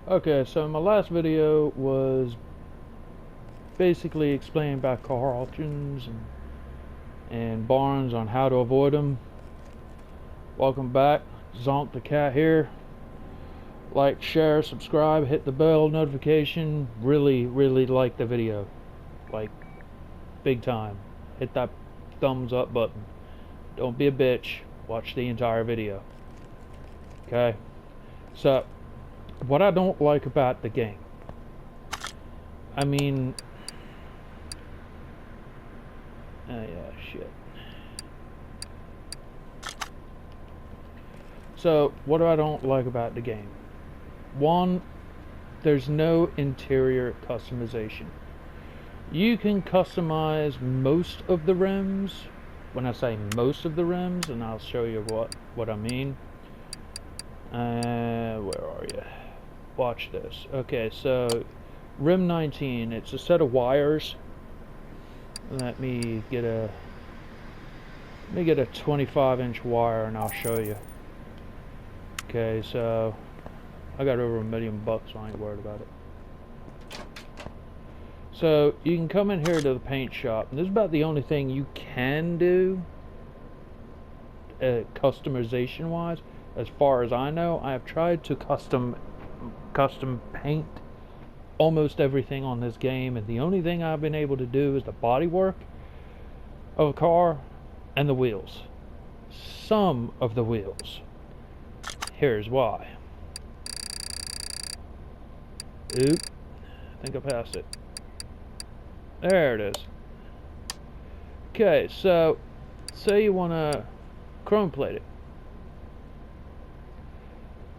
Okay, so my last video was basically explaining about car auctions and barns on how to avoid them. Welcome back, Zonk the Cat here. Like, share, subscribe, hit the bell notification. Really like the video. Like, big time. Hit that thumbs up button. Don't be a bitch. Watch the entire video. Okay? So, what I don't like about the game. I mean... yeah, shit. So, what do I don't like about the game? One, there's no interior customization. You can customize most of the rims. When I say most of the rims, and I'll show you what I mean. Where are you? Watch this. Okay, so rim 19, it's a set of wires. Let me get a 25-inch wire and I'll show you. Okay, so I got over $1 million, so I ain't worried about it. So you can come in here to the paint shop, and this is about the only thing you can do customization wise. As far as I know, I have tried to custom paint almost everything on this game, and the only thing I've been able to do is the bodywork of a car and the wheels. Some of the wheels. Here's why. Oop. I think I passed it. There it is. Okay, so say you want to chrome plate it.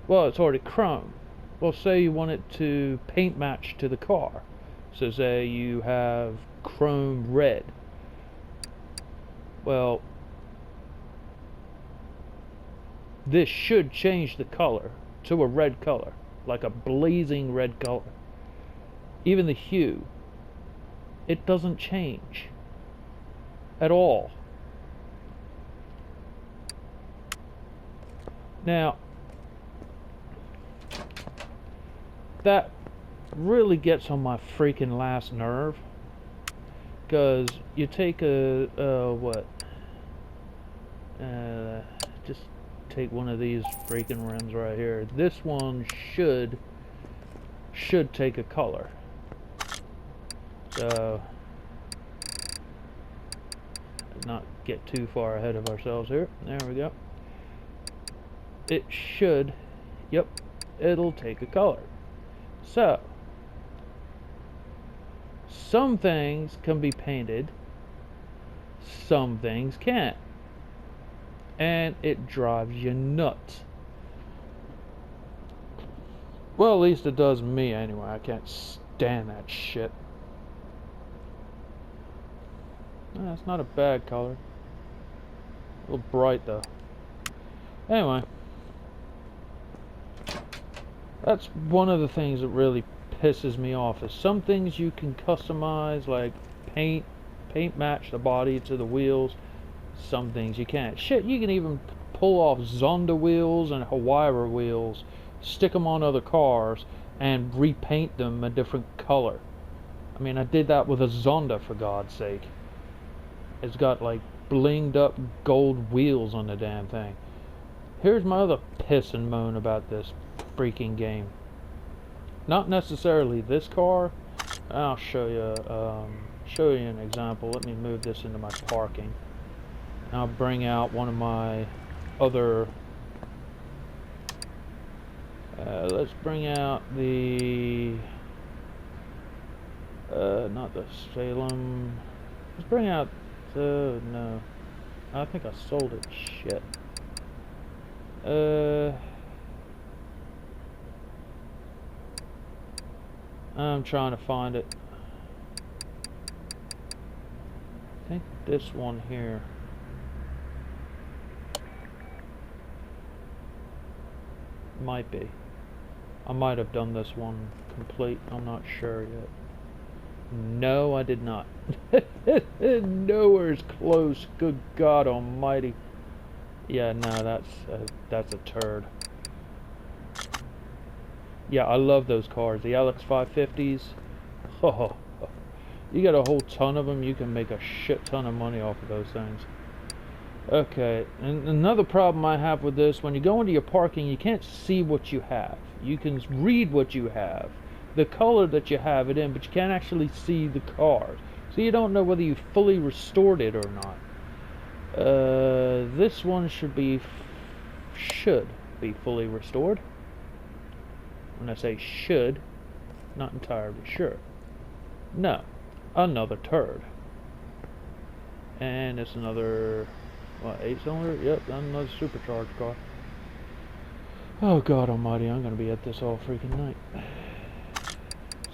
Well, it's already chrome. Well, say you want it to paint match to the car. So say you have chrome red. Well, this should change the color to a red color, like a blazing red color. Even the hue, it doesn't change at all. Now, that really gets on my freaking last nerve, because you take just take one of these freaking rims right here. This one should take a color. So, not get too far ahead of ourselves here. There we go. It should, yep, it'll take a color. So, some things can be painted, some things can't. And it drives you nuts. Well, at least it does me anyway. I can't stand that shit. That's not a bad color. A little bright though. Anyway, that's one of the things that really pisses me off. Is some things you can customize, like paint match the body to the wheels. Some things you can't. Shit, you can even pull off Zonda wheels and Huayra wheels, stick them on other cars, and repaint them a different color. I mean, I did that with a Zonda, for God's sake. It's got like blinged up gold wheels on the damn thing. Here's my other piss and moan about this freaking game. Not necessarily this car. I'll show you an example. Let me move this into my parking. I'll bring out one of my other. Let's bring out the. Not the Salem. Let's bring out the. No. I think I sold it. Shit. I'm trying to find it. I think this one here. Might be. I might have done this one complete. I'm not sure yet. No, I did not. Nowhere's close. Good God Almighty. Yeah, no, that's a turd. Yeah, I love those cars. The LX 550s. Oh, you get a whole ton of them, you can make a shit ton of money off of those things. Okay, and another problem I have with this, when you go into your parking, you can't see what you have. You can read what you have, the color that you have it in, but you can't actually see the cars. So you don't know whether you fully restored it or not. This one should be fully restored. When I say should, not entirely sure. No, another turd. And it's another, what, 8-cylinder? Yep, another supercharged car. Oh God almighty, I'm gonna be at this all freaking night.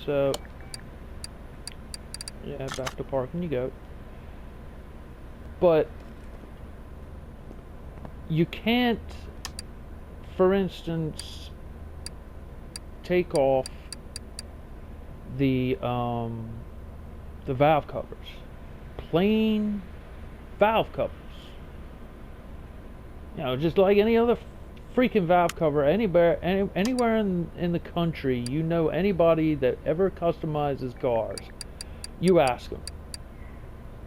So, yeah, back to parking you go. But you can't, for instance, take off the valve covers. Plain valve covers. You know, just like any other freaking valve cover anywhere in the country. You know, anybody that ever customizes cars, you ask them,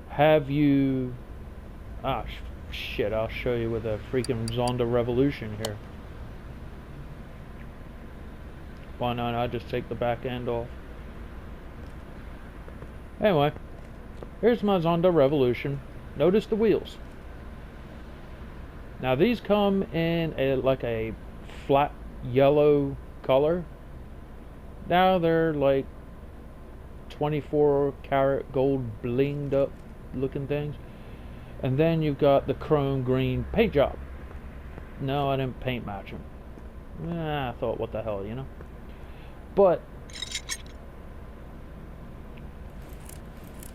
have you, shit, I'll show you with a freaking Zonda Revolution here. Why not? I just take the back end off. Anyway, here's my Zonda Revolution. Notice the wheels. Now these come in like a flat yellow color. Now they're like 24 karat gold blinged up looking things. And then you've got the chrome green paint job. No, I didn't paint match them. I thought, what the hell, you know? But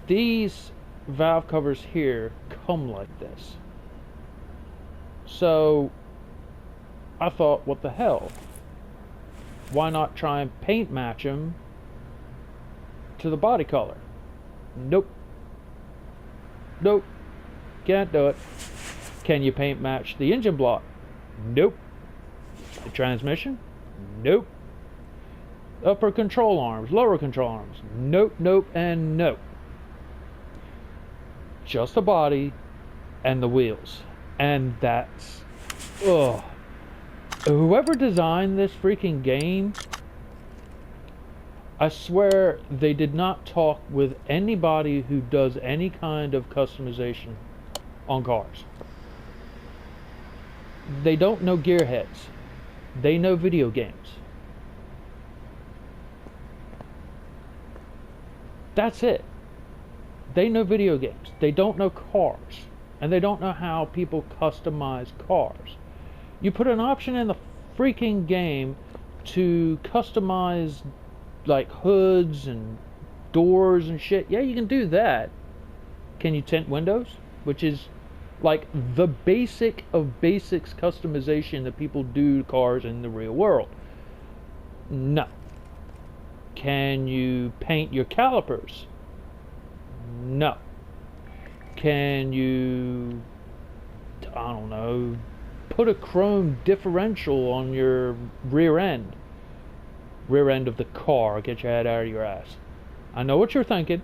these valve covers here come like this. So I thought, what the hell? Why not try and paint match them to the body color? Nope. Nope. Can't do it. Can you paint match the engine block? Nope. The transmission? Nope. Upper control arms, lower control arms? Nope, nope, and nope. Just the body and the wheels. And that's, ugh. Whoever designed this freaking game, I swear they did not talk with anybody who does any kind of customization on cars. They don't know gearheads. They know video games. That's it. They know video games. They don't know cars. And they don't know how people customize cars. You put an option in the freaking game to customize like hoods and doors and shit. Yeah, you can do that. Can you tint windows? Which is like the basic of basics customization that people do to cars in the real world. No. Can you paint your calipers? No. Can you, I don't know, put a chrome differential on your rear end of the car? Get your head out of your ass. I know what you're thinking.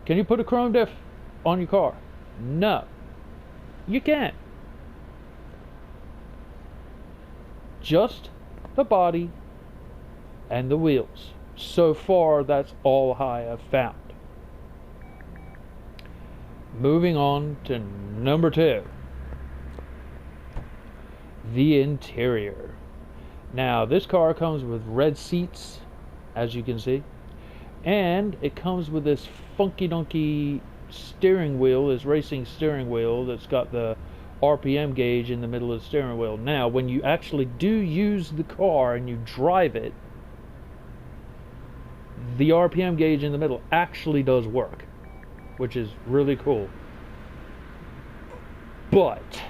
Can you put a chrome diff on your car? No. You can't. Just the body and the wheels. So far, that's all I have found. Moving on to number 2. The interior. Now, this car comes with red seats, as you can see. And it comes with this funky donkey steering wheel, this racing steering wheel that's got the RPM gauge in the middle of the steering wheel. Now, when you actually do use the car and you drive it, the RPM gauge in the middle actually does work, which is really cool. But,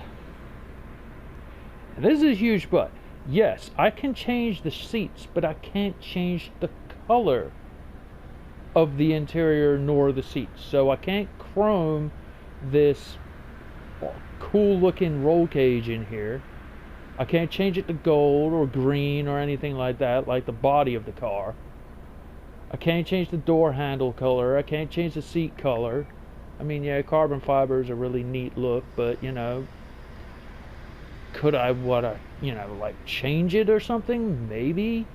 and this is a huge but, yes, I can change the seats, but I can't change the color of the interior nor the seats. So I can't chrome this cool looking roll cage in here I can't change it to gold or green or anything like that, like the body of the car. I can't change the door handle color. I can't change the seat color. I mean, yeah, carbon fiber is a really neat look, but, you know, could I, like change it or something? Maybe.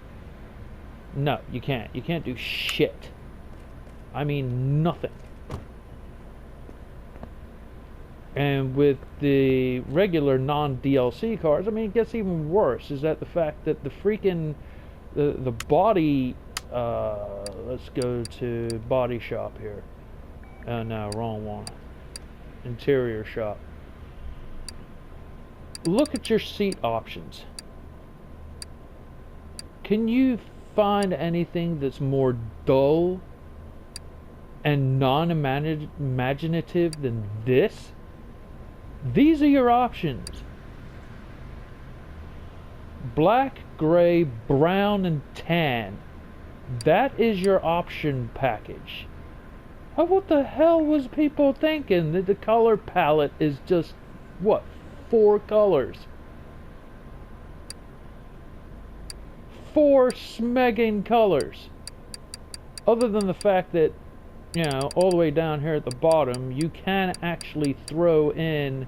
No, you can't. You can't do shit. I mean, nothing. And with the regular non-DLC cars, I mean, it gets even worse. Is that the fact that the freaking the body? Let's go to body shop here. No, wrong one. Interior shop. Look at your seat options. Can you find anything that's more dull and non-imaginative than this? These are your options. Black, gray, brown, and tan. That is your option package. Oh, what the hell was people thinking? That the color palette is just, what, 4 colors? 4 smegging colors. Other than the fact that, you know, all the way down here at the bottom, you can actually throw in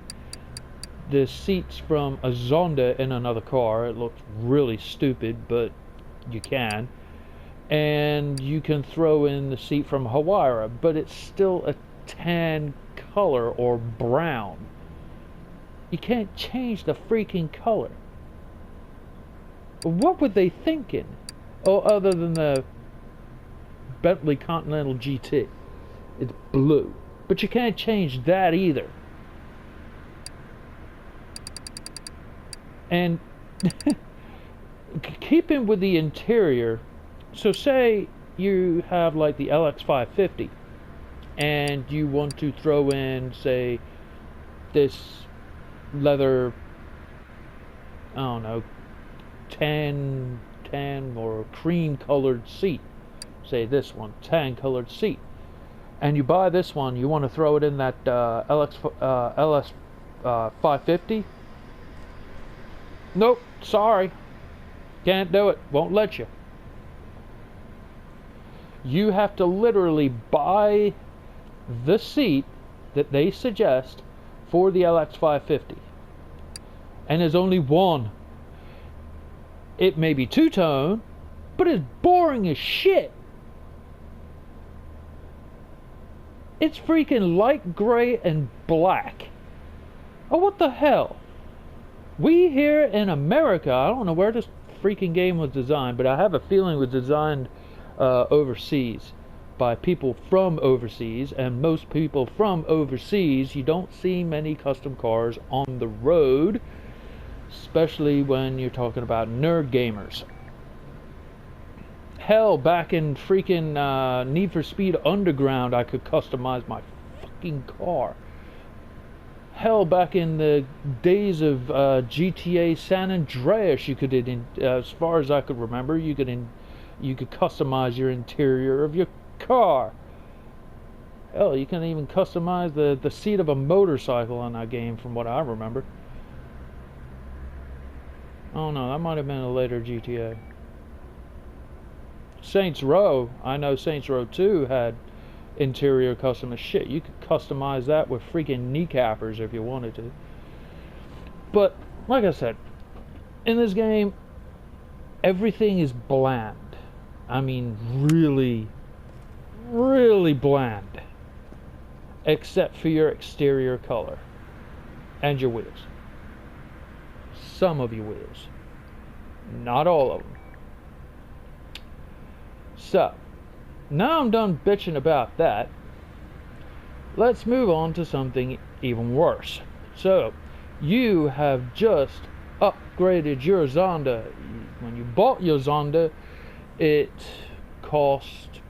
the seats from a Zonda in another car. It looks really stupid, but you can. And you can throw in the seat from Huayra, but it's still a tan color or brown. You can't change the freaking color. What were they thinking? Oh, other than the Bentley Continental GT. It's blue. But you can't change that either. And keeping with the interior, so say you have like the LX550 and you want to throw in, say, this leather, I don't know, tan or cream colored seat. Say this one, tan colored seat. And you buy this one, you want to throw it in that LS 550? Nope, sorry. Can't do it. Won't let you. You have to literally buy the seat that they suggest for the LX 550. And there's only one. It may be two-tone, but it's boring as shit. It's freaking light gray and black. Oh, what the hell? We here in America, I don't know where this freaking game was designed, but I have a feeling it was designed overseas by people from overseas, and most people from overseas, you don't see many custom cars on the road, especially when you're talking about nerd gamers. Hell, back in freaking Need for Speed Underground, I could customize my fucking car. Hell, back in the days of GTA San Andreas, you could, as far as I could remember, you could customize your interior of your car. Hell, you can even customize the seat of a motorcycle in that game, from what I remember. Oh no, that might have been a later GTA. Saints Row, I know Saints Row 2 had interior custom as shit. You could customize that with freaking kneecappers if you wanted to. But, like I said, in this game, everything is bland. I mean, really, really bland. Except for your exterior color. And your wheels. Some of your wheels. Not all of them. So, now I'm done bitching about that. Let's move on to something even worse. So, you have just upgraded your Zonda. When you bought your Zonda, it cost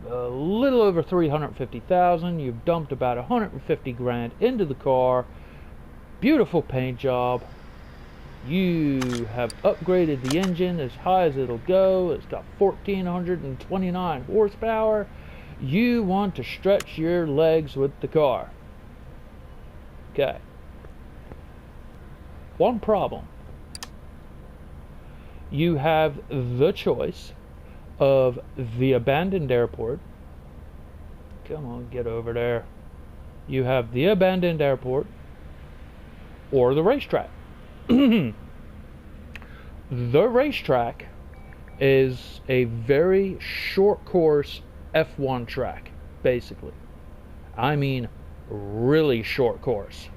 a little over $350,000. You've dumped about $150,000 into the car. Beautiful paint job. You have upgraded the engine as high as it'll go. It's got 1,429 horsepower. You want to stretch your legs with the car. Okay. One problem. You have the choice of the abandoned airport. Come on, get over there. You have the abandoned airport or the racetrack. The racetrack is a very short course F1 track, basically. I mean, really short course.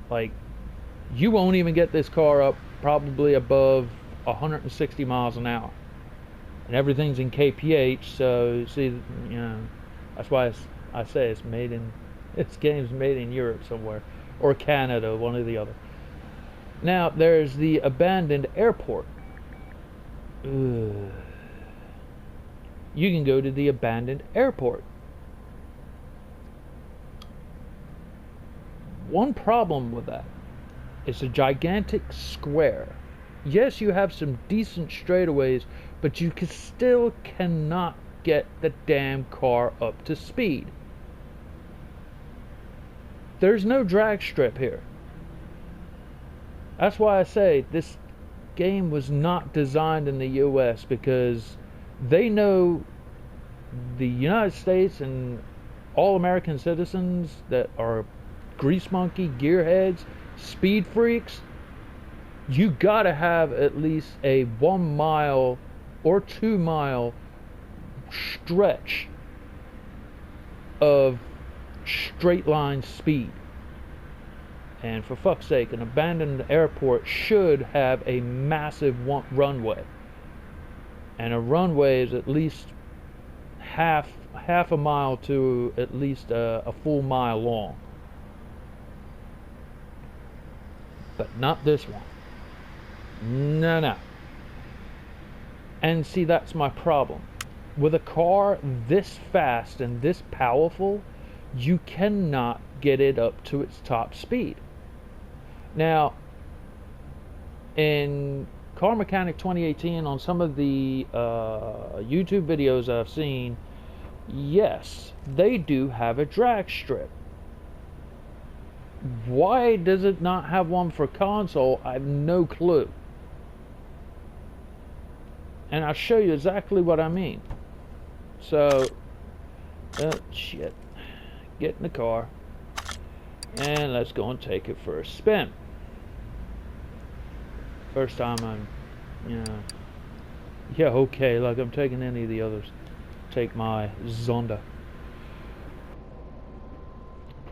Like, you won't even get this car up probably above 160 miles an hour. And everything's in kph, so see, you know, that's why I say this game's made in Europe somewhere, or Canada, one or the other. Now there's the abandoned airport. You can go to the abandoned airport. One problem with that, it's a gigantic square. Yes, you have some decent straightaways, but you still cannot get the damn car up to speed. There's no drag strip here. That's why I say this game was not designed in the US, because they know the United States and all American citizens that are grease monkey, gearheads, speed freaks. You gotta have at least a 1 mile or 2 mile stretch of straight line speed. And for fuck's sake, an abandoned airport should have a massive runway. And a runway is at least half a mile to at least a full mile long. But not this one. No. And see, that's my problem. With a car this fast and this powerful, you cannot get it up to its top speed. Now, in Car Mechanic 2018, on some of the YouTube videos I've seen, yes, they do have a drag strip. Why does it not have one for console? I have no clue. And I'll show you exactly what I mean. So, shit. Get in the car. And let's go and take it for a spin. First time I'm, yeah, okay, like I'm taking any of the others. Take my Zonda.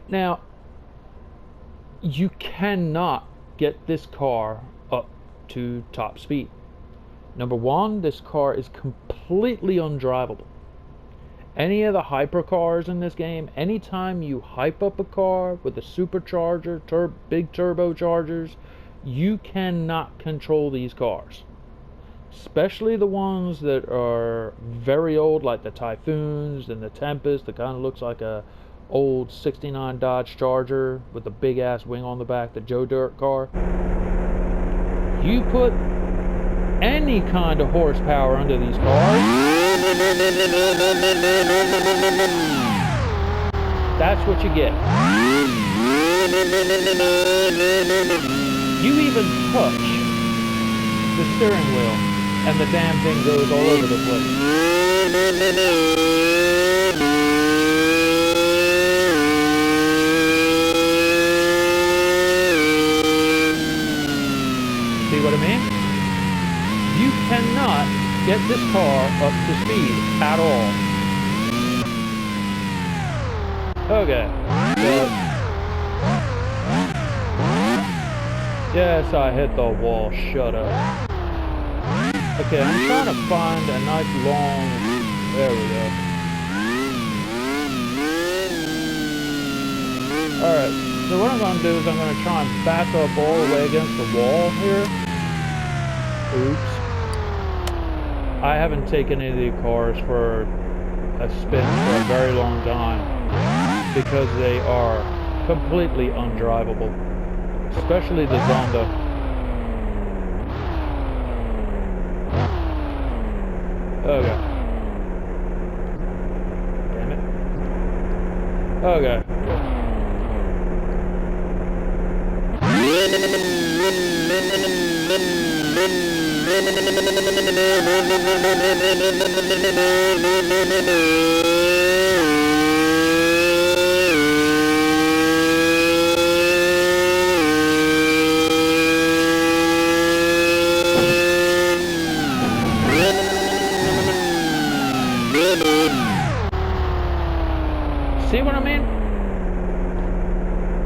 Now, you cannot get this car up to top speed. Number one, this car is completely undrivable. Any of the hypercars in this game, anytime you hype up a car with a supercharger, big turbochargers, you cannot control these cars. Especially the ones that are very old, like the Typhoons and the Tempest, that kind of looks like a old 69 Dodge Charger with a big ass wing on the back, the Joe Dirt car. You put any kind of horsepower under these cars, that's what you get. You even touch the steering wheel and the damn thing goes all over the place. See what I mean? You cannot get this car up to speed at all. Okay. So, yes, I hit the wall. Shut up. Okay, I'm trying to find a nice long... There we go. Alright, so what I'm going to do is I'm going to try and back up all the way against the wall here. Oops. I haven't taken any of the cars for a spin for a very long time because they are completely undrivable, especially the Zonda. Okay. Damn it. Okay. See what I mean?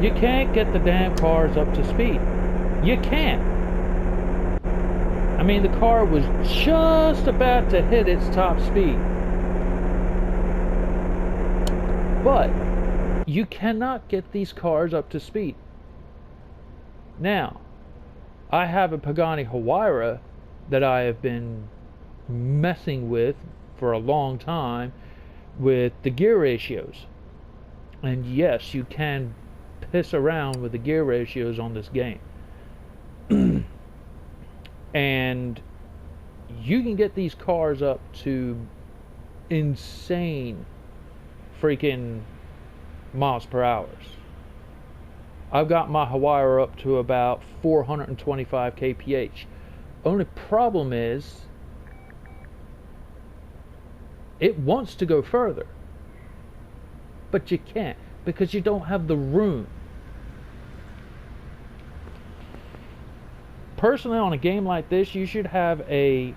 You can't get the damn cars up to speed. You can't. I mean, the car was just about to hit its top speed. But you cannot get these cars up to speed. Now, I have a Pagani Huayra that I have been messing with for a long time with the gear ratios. And yes, you can piss around with the gear ratios on this game. And you can get these cars up to insane freaking miles per hour. I've got my Huayra up to about 425 kph. Only problem is it wants to go further, but you can't because you don't have the room. Personally, on a game like this, you should have a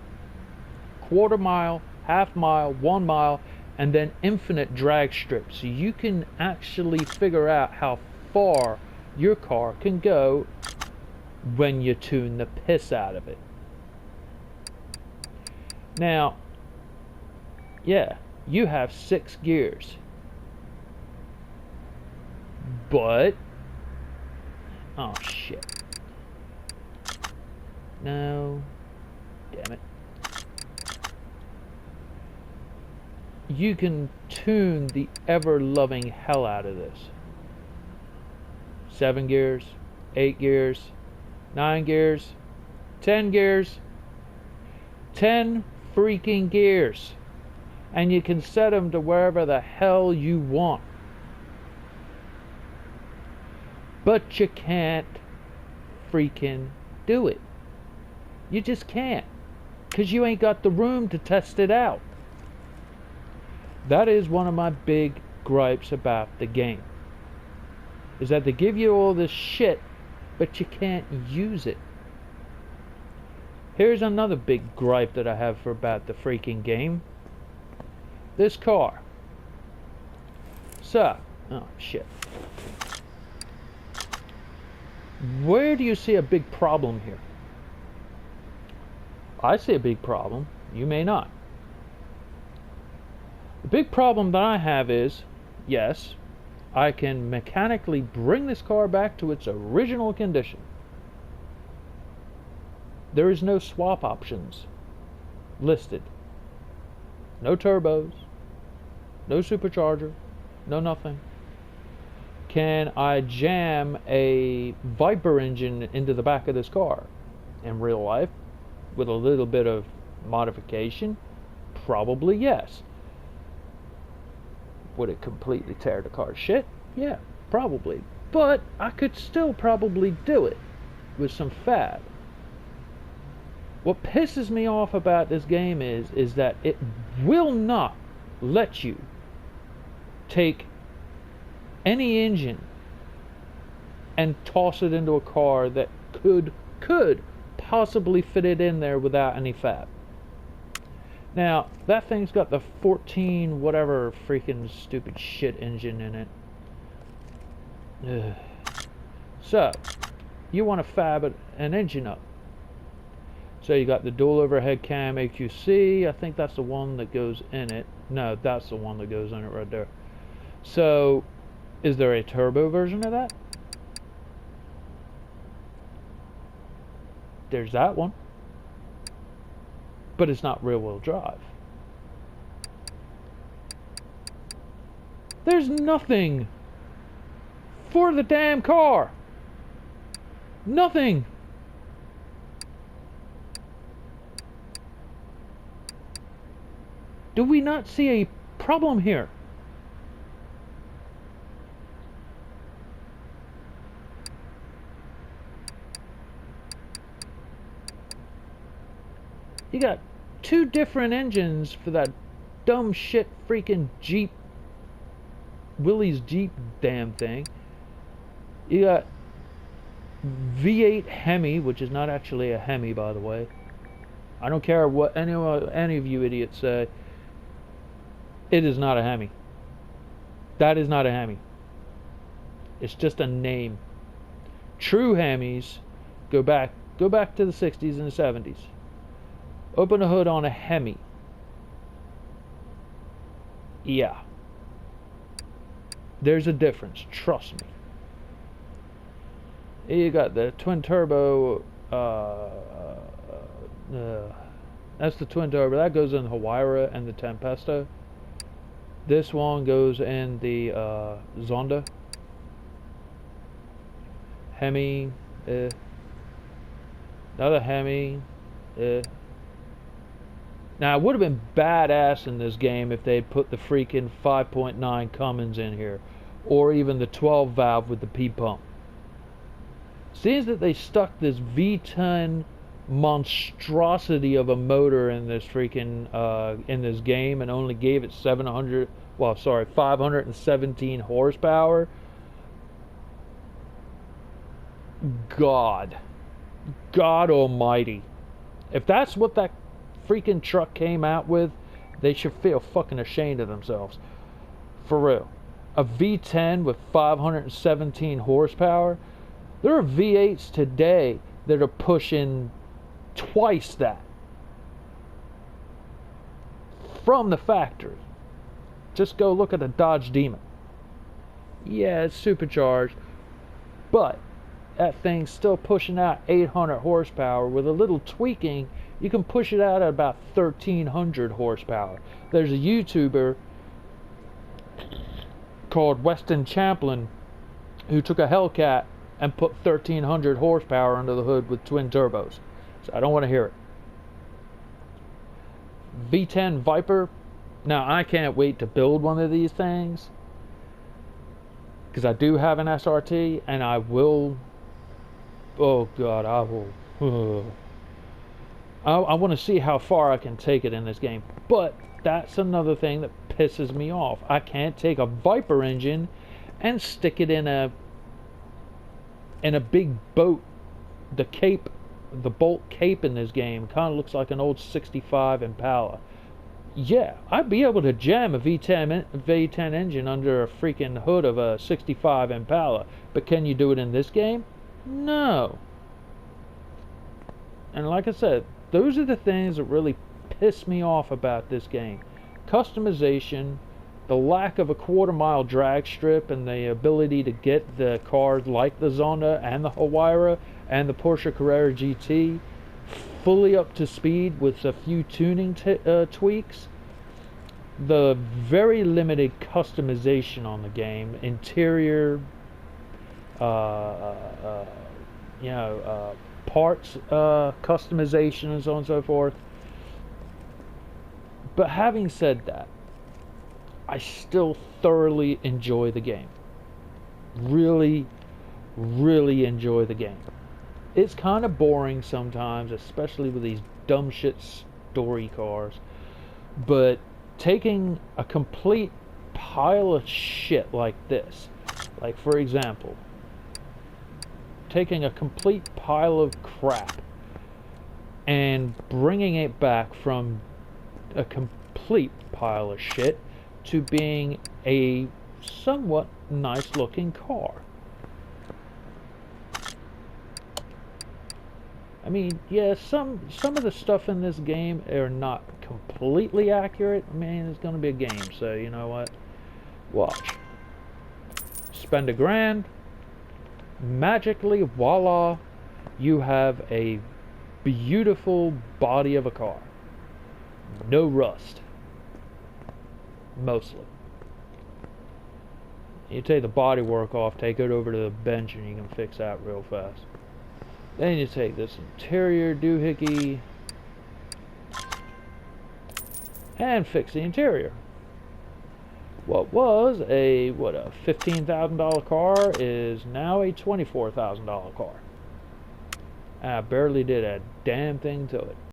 quarter mile, half mile, 1 mile, and then infinite drag strips, so you can actually figure out how far your car can go when you tune the piss out of it. Now, yeah, you have 6 gears, but oh shit, no, damn it. You can tune the ever-loving hell out of this. 7 gears, 8 gears, 9 gears, 10 gears, 10 freaking gears. And you can set them to wherever the hell you want. But you can't freaking do it. You just can't. Because you ain't got the room to test it out. That is one of my big gripes about the game. Is that they give you all this shit, but you can't use it. Here's another big gripe that I have about the freaking game. This car. So, oh shit. Where do you see a big problem here? I see a big problem. You may not. The big problem that I have is, yes, I can mechanically bring this car back to its original condition. There is no swap options listed. No turbos, no supercharger, no nothing. Can I jam a Viper engine into the back of this car? In real life, with a little bit of modification, probably yes. Would it completely tear the car to shit? Yeah, probably. But I could still probably do it with some fab. What pisses me off about this game is that it will not let you take any engine and toss it into a car that could possibly fit it in there without any fab. Now, that thing's got the 14 whatever freaking stupid shit engine in it. Ugh. So, you want to fab an engine up. So you got the dual overhead cam AQC. I think that's the one that goes in it. No, that's the one that goes in it right there. So, is there a turbo version of that? There's that one. But it's not rear-wheel drive. There's nothing for the damn car. Nothing. Do we not see a problem here? You got two different engines for that dumb shit freaking Jeep, Willys Jeep damn thing. You got V8 Hemi, which is not actually a Hemi, by the way. I don't care what any of you idiots say. It is not a Hemi. That is not a Hemi. It's just a name. True Hemis go back to the 60s and the 70s. Open the hood on a Hemi. Yeah. There's a difference, trust me. You got the twin turbo, that's the twin turbo. That goes in the Huayra and the Tempesto. This one goes in the Zonda. Hemi, another Hemi. Now, it would have been badass in this game if they'd put the freaking 5.9 Cummins in here, or even the 12 valve with the P pump. Seems that they stuck this V10 monstrosity of a motor in this freaking in this game and only gave it 517 horsepower. God almighty, if that's what that freaking truck came out with, they should feel fucking ashamed of themselves, for real. A V10 with 517 horsepower. There are V8s today that are pushing twice that from the factory. Just go look at a Dodge Demon. Yeah, it's supercharged, but that thing's still pushing out 800 horsepower. With a little tweaking, you can push it out at about 1300 horsepower. There's a YouTuber called Weston Champlin who took a Hellcat and put 1300 horsepower under the hood with twin turbos. So I don't want to hear it. V10 Viper. Now, I can't wait to build one of these things, because I do have an SRT, and I will... Oh, God, I will... I want to see how far I can take it in this game. But that's another thing that pisses me off. I can't take a Viper engine and stick it in a big boat. The bolt cape in this game kind of looks like an old 65 Impala. Yeah, I'd be able to jam a V10 engine under a freaking hood of a 65 Impala, but can you do it in this game? No. And like I said, those are the things that really piss me off about this game. Customization, the lack of a quarter-mile drag strip, and the ability to get the cars like the Zonda and the Huayra and the Porsche Carrera GT fully up to speed with a few tuning tweaks. The very limited customization on the game, interior, parts customization, and so on and so forth. But having said that, I still thoroughly enjoy the game. Really, really enjoy the game. It's kind of boring sometimes, especially with these dumb shit story cars. But taking a complete pile of shit like this, like for example, taking a complete pile of crap and bringing it back from a complete pile of shit to being a somewhat nice looking car. I mean, yeah, some of the stuff in this game are not completely accurate. I mean, it's going to be a game, so you know what? Watch. Spend $1,000. Magically, voila, you have a beautiful body of a car. No rust. Mostly. You take the body work off, take it over to the bench, and you can fix that real fast. Then you take this interior doohickey and fix the interior. What was a $15,000 car is now a $24,000 car. I barely did a damn thing to it.